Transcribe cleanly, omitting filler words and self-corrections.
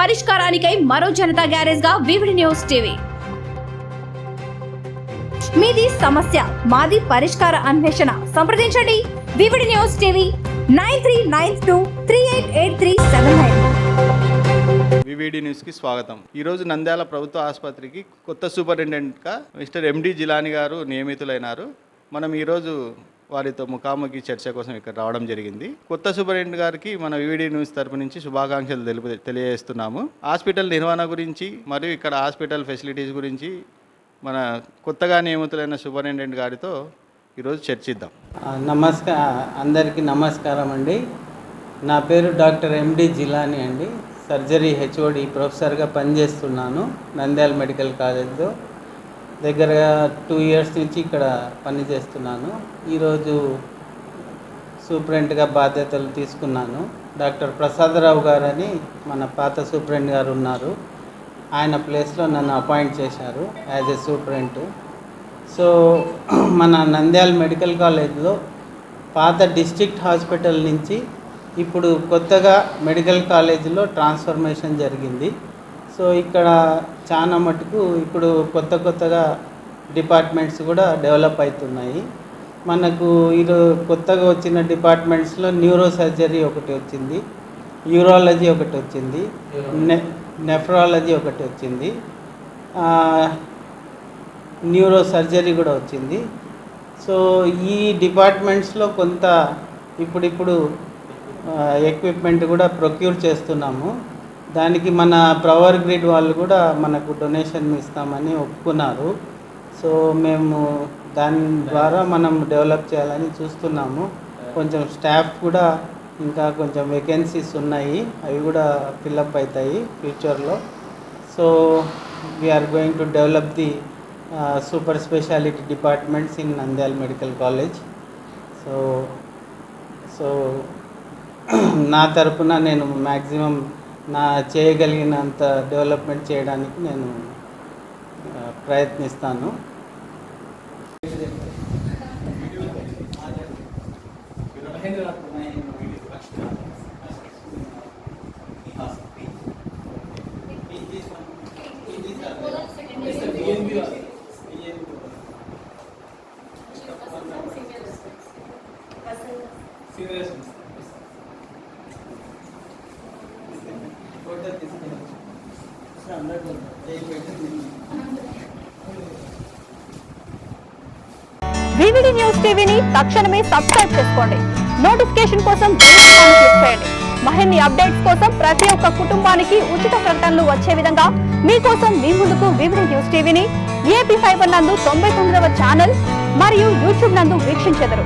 పరిష్కారానికై మరో జనతా గ్యారేజ్ గా VVD news TV. మీది సమస్య మాది పరిష్కార అన్వేషణ. సంప్రదించండి VVD news TV 9392388379. VVD news కి స్వాగతం. ఈరోజు నంద్యాల ప్రభుత్వ ఆసుపత్రికి కొత్త సూపరింటెండెంట్గా మిస్టర్ ఎండి జిలాని గారు నియమితులైనారు. మనం ఈరోజు వారితో ముఖాముఖి చర్చ కోసం ఇక్కడ రావడం జరిగింది. కొత్త సూపరింటెండెంట్ గారికి మన వివిడి న్యూస్ తరపు నుంచి శుభాకాంక్షలు తెలియజేస్తున్నాము. హాస్పిటల్ నిర్వహణ గురించి మరియు ఇక్కడ హాస్పిటల్ ఫెసిలిటీస్ గురించి మన కొత్తగా నియమితులైన సూపరింటెండెంట్ గారితో ఈరోజు చర్చిద్దాం. అందరికీ నమస్కారం అండి. నా పేరు డాక్టర్ ఎండి జిలాని అండి. సర్జరీ హెచ్ఓడి ప్రొఫెసర్గా పనిచేస్తున్నాను నంద్యాల మెడికల్ కాలేజ్లో. దగ్గరగా 2 years నుంచి ఇక్కడ పనిచేస్తున్నాను. ఈరోజు సూపరింటెండెంట్గా బాధ్యతలు తీసుకున్నాను. డాక్టర్ ప్రసాదరావు గారని మన పాత సూపరింటెండెంట్ గారు ఉన్నారు. ఆయన ప్లేస్లో నన్ను అపాయింట్ చేశారు యాజ్ ఎ సూపరింటెండెంట్. సో మన నంద్యాల మెడికల్ కాలేజ్లో పాత డిస్ట్రిక్ట్ హాస్పిటల్ నుంచి ఇప్పుడు కొత్తగా మెడికల్ కాలేజీలో ట్రాన్స్ఫర్మేషన్ జరిగింది. సో ఇక్కడ చాలా మటుకు ఇప్పుడు కొత్తగా డిపార్ట్మెంట్స్ కూడా డెవలప్ అవుతున్నాయి. మనకు కొత్తగా వచ్చిన డిపార్ట్మెంట్స్లో న్యూరో సర్జరీ ఒకటి వచ్చింది, యూరాలజీ ఒకటి వచ్చింది, నెఫ్రాలజీ ఒకటి వచ్చింది, న్యూరో సర్జరీ కూడా వచ్చింది. సో ఈ డిపార్ట్మెంట్స్లో కొంత ఇప్పుడు ఎక్విప్మెంట్ కూడా ప్రొక్యూర్ చేస్తున్నాము. దానికి మన పవర్ గ్రిడ్ వాళ్ళు కూడా మనకు డొనేషన్ ఇస్తామని ఒప్పుకున్నారు. సో మేము దాని ద్వారా మనం డెవలప్ చేయాలని చూస్తున్నాము. కొంచెం స్టాఫ్ కూడా ఇంకా కొంచెం వేకెన్సీస్ ఉన్నాయి, అవి కూడా ఫిల్అప్ అవుతాయి ఫ్యూచర్లో. So we are going to develop the super speciality departments in Nandyal medical college. So నా తరపున నేను మ్యాక్సిమం చేయగలిగినంత డెవలప్మెంట్ చేయడానికి నేను ప్రయత్నిస్తాను. వివిడి న్యూస్ టీవీని తక్షణమే సబ్స్క్రైబ్ చేసుకోండి. నోటిఫికేషన్ కోసం బెల్ ఐకాన్ క్లిక్ చేయండి. మరిన్ని అప్డేట్స్ కోసం ప్రతి ఒక్క కుటుంబానికి ఉచిత ప్రకటనలు వచ్చే విధంగా మీకోసం మీ ముందుకు వివిడి న్యూస్ టీవీని AP5 నందు 99వ ఛానల్ మరియు యూట్యూబ్ నందు వీక్షించెదరు.